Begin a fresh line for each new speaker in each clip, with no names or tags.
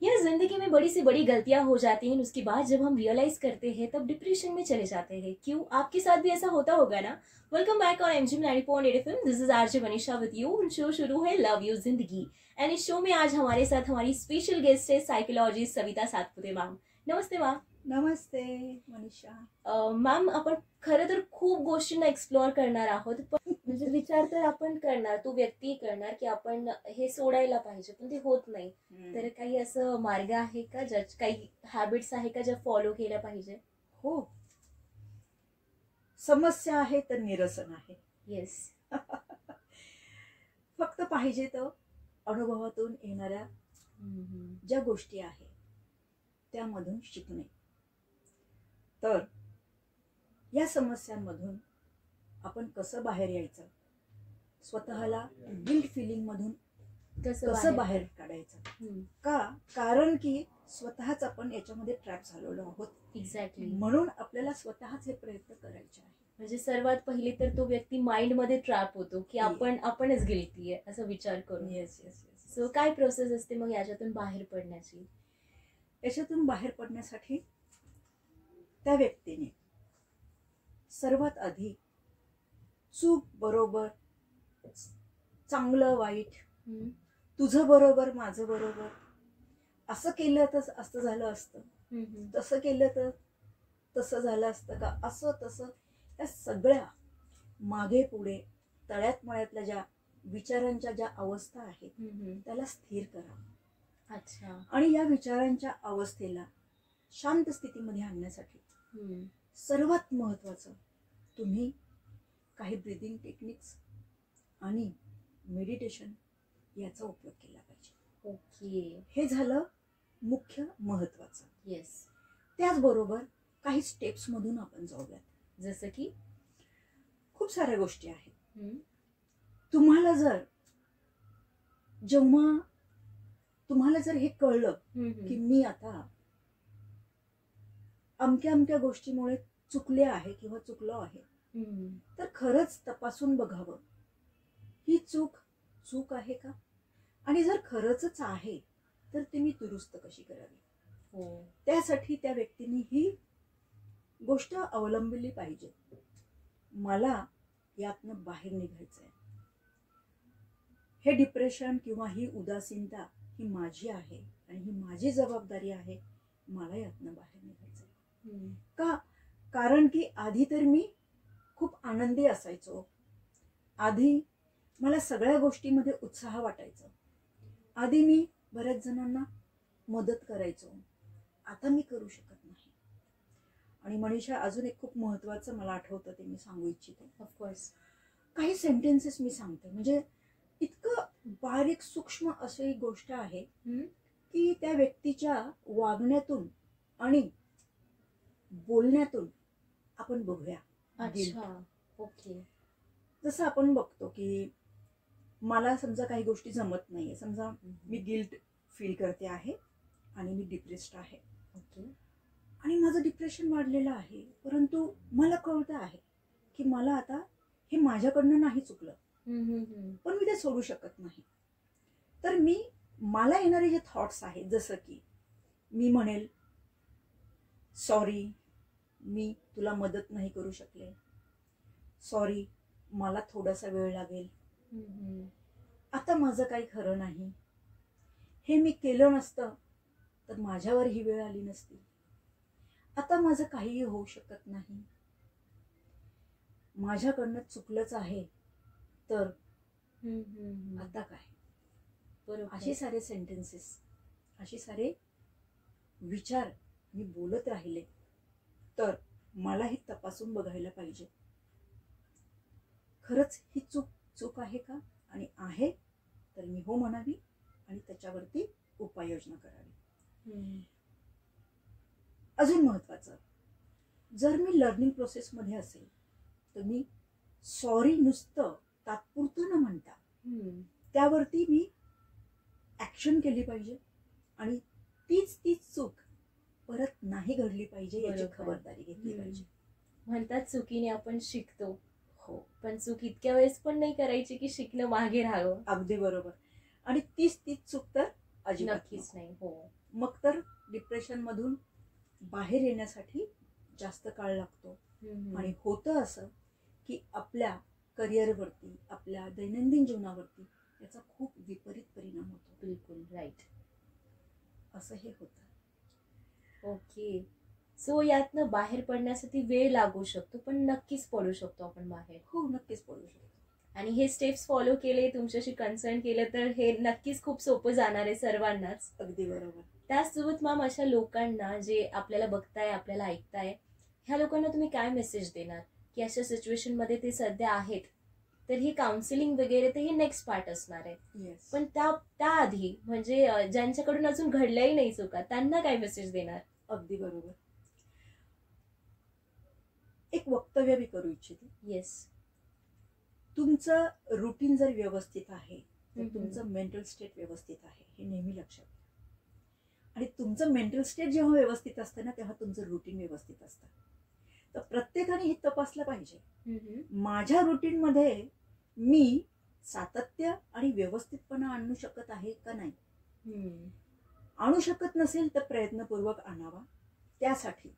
यार जिंदगी में बड़ी से बड़ी गलतियां हो जाती हैं, उसके बाद जब हम रियलाइज करते हैं तब डिप्रेशन में चले जाते हैं। क्यों, आपके साथ भी ऐसा होता होगा ना। Welcome back on MG 90.8 FM. This is RJ Manisha विद यू। शो शुरू है लव यू जिंदगी। एंड इस शो में आज हमारे साथ हमारी स्पेशल गेस्ट है सायकोलॉजिस्ट सविता सातपुते मैम। नमस्ते मैम.
नमस्ते मनीषा.
मॅम, आपण खरं तर खूप गोष्टींना एक्सप्लोअर करणार आहोत, पण म्हणजे विचार तर आपण करणार, तो व्यक्ती करणार की आपण हे सोडायला पाहिजे, पण ते होत नाही. तर काही असं मार्ग आहे का, ज्या काही हॅबिट्स आहे का ज्या फॉलो केल्या पाहिजे?
हो, समस्या आहे तर निरसन आहे.
येस.
फक्त पाहिजे तर अनुभवातून येणाऱ्या ज्या गोष्टी आहेत त्यामधून शिकणे. तर या समस्यांमधून आपण कसं बाहेर यायचं, स्वतःला गिल्ट फिलिंग मधून कसं बाहेर काढायचं. कारण की स्वतःच आपण याच्यामध्ये ट्रॅप झालेलो आहोत.
एक्झॅक्टली.
म्हणून आपल्याला स्वतःच हे प्रयत्न करायचे आहे.
म्हणजे सर्वात पहिले तर तो व्यक्ती माइंड मध्ये ट्रॅप होतो की आपणच गिल्टी आहे असं विचार करून.
Yes yes yes.
सो काय प्रोसेस असते मग याच्यातून बाहेर पडण्याची?
याच्यातून बाहेर पडण्यासाठी त्या व्यक्तीने सर्वात आधी चूक बरोबर, चांगलं वाईट, तुझं बरोबर माझं बरोबर, असं केलं तर असं झालं असतं, तसं केलं तर तसं झालं असतं का, असं तसं, त्या सगळ्या मागे पुढे तळ्यात मळ्यातल्या ज्या विचारांच्या ज्या अवस्था आहेत त्याला स्थिर करा.
अच्छा.
आणि या विचारांच्या अवस्थेला शांत स्थितीमध्ये आणण्यासाठी सर्वात महत्वाचं तुम्ही काही ब्रीदिंग टेक्निक्स आणि मेडिटेशन याचा उपयोग केला पाहिजे.
ओके.
हे झालं मुख्य महत्वाचं.
येस.
त्याचबरोबर काही स्टेप्स मधून आपण जाऊयात.
जसं की
खूप साऱ्या गोष्टी आहेत. तुम्हाला जर हे कळलं की मी आता अमक्या अमक्या गोष्टीमुळे चुकले आहे किंवा चुकलो आहे, तर खरंच तपासून बघावं ही चूक आहे का, आणि जर खरंच आहे तर ती मी दुरुस्त कशी करावी. त्यासाठी त्या व्यक्तीने ही गोष्ट अवलंबली पाहिजे. मला यातनं बाहेर निघायचंय, हे डिप्रेशन किंवा ही उदासीनता ही माझी आहे आणि ही माझी जबाबदारी आहे. मला यातनं बाहेर निघायचंय. का? कारण की आधी तर मी खूप आनंदी असायचो, आधी मला सगळ्या गोष्टींमध्ये उत्साह वाटायचा, आधी मी बऱ्याच जणांना मदत करायचो, आता मी करू शकत नाही. आणि मनीषा, अजून एक खूप महत्वाचं मला आठवतं, ते मी सांगू इच्छिते.
ऑफकोर्स.
काही सेंटेन्सेस मी सांगते, म्हणजे इतकं बारीक सूक्ष्म अशी गोष्ट आहे की त्या व्यक्तीच्या वागण्यातून आणि बोलण्यातून आपण बघूया.
अच्छा. ओके.
जसं आपण बघतो की मला समजा काही गोष्टी जमत नाहीये, समजा मी गिल्ट फील करते आहे आणि मी डिप्रेस्ड आहे.
ओके.
आणि माझं डिप्रेशन वाढलेलं आहे, परंतु मला कळतं आहे की मला आता हे माझ्याकडनं नाही चुकलं, पण मी ते सोडू शकत नाही. तर मला येणारे जे थॉट्स आहेत, जसं की मी म्हणेल सॉरी, मी तुला मदत नाही करू शकले, सॉरी मला थोडासा वेळ लागेल, आता माझं काही खरं नाही, हे मी केलं नसतं तर माझ्यावर ही वेळ आली नसती, आता माझं काहीही होऊ शकत नाही, माझ्याकडनं चुकलंच आहे, तर आता काय.
बरोबर.
असे सारे सेंटेन्सेस, असे सारे विचार मी बोलत राहिले तर मला हे तपासून बघायला पाहिजे, खरंच ही चूक आहे का, आणि आहे तर मी हो म्हणावी आणि त्याच्यावरती उपाययोजना करावी. अजून महत्वाचं, जर मी लर्निंग प्रोसेस मध्ये असेल तर मी सॉरी नुसतं तात्पुरतं न म्हणता त्यावरती मी ऍक्शन केली पाहिजे आणि तीच चूक परत नाही घडली पाहिजे याची खबरदारी घेतली पाहिजे.
म्हणतात चुकीने आपण शिकतो. हो, पण चूक इतक्या वेळेस पण नाही करायची की शिकणं मागे राहावं.
अगदी बरोबर. आणि तीच चूक तर अजिबात
नक्कीच
नको.
नाही. हो.
मग तर डिप्रेशन मधून बाहेर येण्यासाठी जास्त काळ लागतो. आणि होतं असं की आपल्या करिअरवरती, आपल्या दैनंदिन जीवनावरती याचा खूप विपरीत परिणाम होतो.
बिलकुल राईट.
असं हे होतं.
ओके. सो यातनं बाहेर पडण्यासाठी वेळ लागू शकतो, पण नक्कीच पडू शकतो आपण बाहेर.
हो, नक्कीच पडू शकतो.
आणि हे स्टेप्स फॉलो केले, तुमच्याशी कन्सर्न केलं तर हे नक्कीच खूप सोपं जाणार आहे सर्वांनाच.
अगदी बरोबर.
त्याचसोबत मॅम अशा लोकांना जे आपल्याला बघताय, आपल्याला ऐकताय, ह्या लोकांना तुम्ही काय मेसेज देणार की अशा सिच्युएशन मध्ये ते सध्या आहेत, तर ही काउन्सिलिंग वगैरे तर हे नेक्स्ट पार्ट असणार आहे.
येस.
पण त्याआधी म्हणजे ज्यांच्याकडून अजून घडल्याही नाही चुका, त्यांना काय मेसेज देणार?
अगदी बरोबर. एक वक्तव्य मी करू इच्छिते.
येस.
तुमचं रुटीन जर व्यवस्थित आहे तर तुमचं मेंटल स्टेट व्यवस्थित आहे, हे नेहमी लक्षात घ्या. आणि तुमचं मेंटल स्टेट जेव्हा व्यवस्थित असतं ना, तेव्हा तुमचं रुटीन व्यवस्थित असतं. तर प्रत्येकाने हे तपासलं पाहिजे, माझ्या रुटीन मध्ये मी सातत्य आणि व्यवस्थितपणा आणू शकत आहे का नाही. आणू शकत नसेल तर प्रयत्नपूर्वक आणावा. त्यासाठी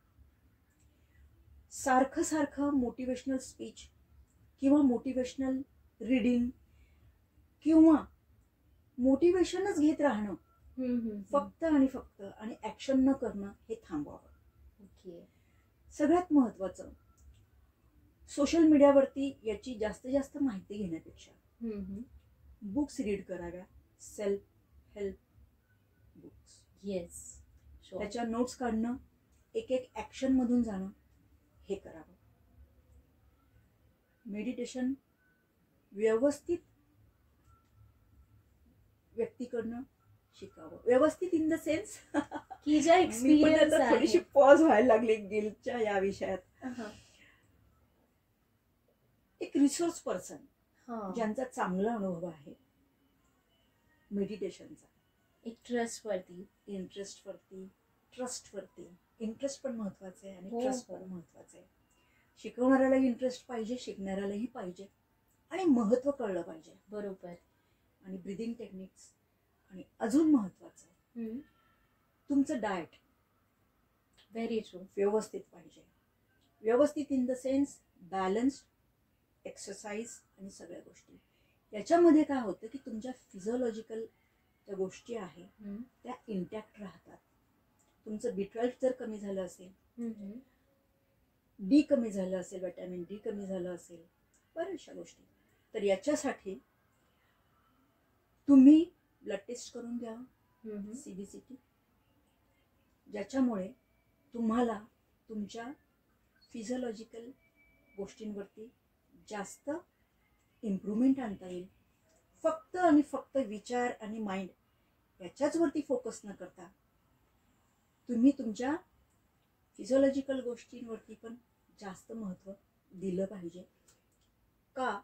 सारखं सारखं मोटिवेशनल स्पीच किंवा मोटिवेशनल रीडिंग किंवा मोटिवेशनच घेत राहणं फक्त आणि फक्त आणि ऍक्शन न करणं हे थांबवावं.
ओके.
सगळ्यात महत्वाचं, सोशल मीडियावरती याची जास्तीत जास्त माहिती घेण्यापेक्षा बुक्स रीड कराव्या. Self help books.
येस.
त्याच्या नोट्स काढणं, एक एक ऍक्शन मधून जाणं हे करावं. मेडिटेशन व्यवस्थित व्यक्तीकडनं शिकावं. व्यवस्थित इन द सेन्स
की ज्या एक्सपिरियन्स आहे.
थोडीशी पॉज व्हायला लागली गिल्टच्या या विषयात. एक रिसोर्स पर्सन ज्यांचा चांगला अनुभव आहे मेडिटेशनचा,
एक ट्रस्टवरती,
इंटरेस्ट पण महत्वाचं आहे आणि
हो.
ट्रस्ट पण महत्वाचं आहे. शिकवणाऱ्याला इंटरेस्ट पाहिजे, शिकणाऱ्यालाही पाहिजे आणि महत्व कळलं पाहिजे.
बरोबर.
आणि ब्रीदिंग टेक्निक्स. आणि अजून महत्वाचं तुमचं डाएट
व्हेरी ट्रू
व्यवस्थित पाहिजे. व्यवस्थित in the sense balanced exercise आणि सगळ्या गोष्टी. याच्यामध्ये काय होतं की तुमच्या फिजिओलॉजिकल ज्या गोष्टी आहेत त्या इंटॅक्ट राहतात. तुमचं B12 जर कमी झालं असेल, डी कमी झालं असेल, विटॅमिन डी कमी झालं असेल, बऱ्याचशा गोष्टी, तर याच्यासाठी तुम्ही ब्लड टेस्ट करून घ्या, CBCT, ज्याच्यामुळे तुम्हाला तुमच्या फिजिओलॉजिकल गोष्टींवरती जास्त इम्प्रूव्हमेंट आणता येईल. फक्त आणि फक्त विचार आणि माइंड याच्याच वरती फोकस न करता तुम्ही तुमच्या फिजिओलॉजिकल गोष्टींवरती पण जास्त महत्त्व दिलं पाहिजे. का?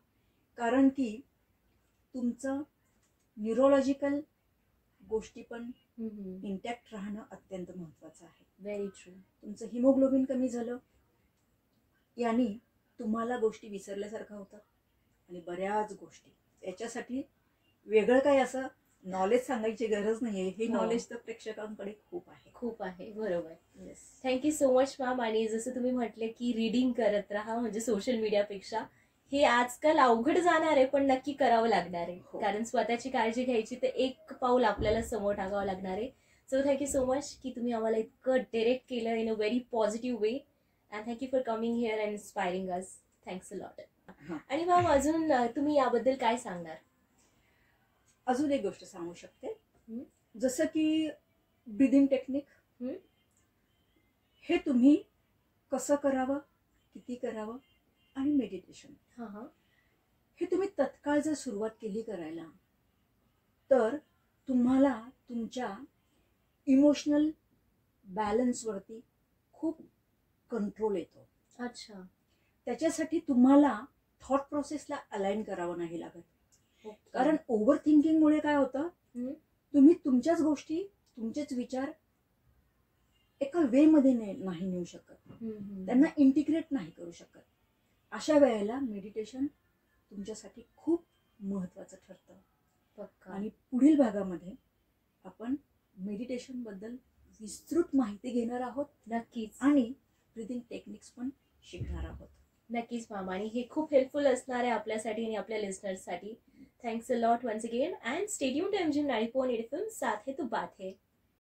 कारण की तुमचं न्यूरोलॉजिकल गोष्टी पण इंटॅक्ट राहणं अत्यंत महत्त्वाचं आहे.
Very true.
तुमचं हिमोग्लोबिन कमी झालं यानी तुम्हाला गोष्टी विसरल्यासारखं होतात आणि बऱ्याच गोष्टी. याच्यासाठी वेगळं काही असं नॉलेज सांगायची गरज नाहीये. हे नॉलेज तर प्रेक्षकांकडे खूप आहे.
खूप आहे. बरोबर.
Yes.
Thank you so much ma'am. आणि जसं तुम्ही म्हटले की रीडिंग करत राहा, म्हणजे सोशल मीडियापेक्षा हे आजकाल अवघड जाणार आहे, पण नक्की करावं लागणार आहे. कारण स्वतःची काळजी घ्यायची तर एक पाऊल आपल्याला समोर टाकावं लागणार आहे. सो थँक्यू सो मच की तुम्ही आम्हाला इतकं डायरेक्ट केलं in a very positive way. And thank you for coming here and inspiring us. Thanks a lot. आणि मॅम अजून तुम्ही याबद्दल काय सांगणार?
अजून एक गोष्ट सांगू शकते. जसं की ब्रीदिंग टेक्निक, हे तुम्ही कसं करावं, किती करावं, आणि मेडिटेशन हे तुम्ही तत्काळ जर सुरुवात केली करायला तर तुम्हाला तुमच्या इमोशनल बॅलन्सवरती खूप कंट्रोल येतो.
अच्छा.
त्याच्यासाठी तुम्हाला थॉट प्रोसेसला अलाइन करावं नाही लागत. कारण ओव्हर थिंकिंग मुळे काय होतं, तुम्ही तुमच्याच गोष्टी, तुमचेच विचार एका वे मध्ये नाही नेऊ शकत, त्यांना इंटिग्रेट नाही करू शकत. अशा वेळेला मेडिटेशन तुमच्यासाठी खूप महत्वाचं ठरतं. आणि पुढील भागामध्ये आपण मेडिटेशन बद्दल विस्तृत माहिती घेणार आहोत
नक्कीच
आणि ब्रीदिंग टेक्निक्स पण शिकणार आहोत.
नक्कीच मॅम. आणि हे खूप हेल्पफुल असणार आहे आपल्यासाठी आणि आपल्या लिस्नर्ससाठी. Thanks a lot once again and stay tuned to MGM 90.8 FM. साथ है तो बात है.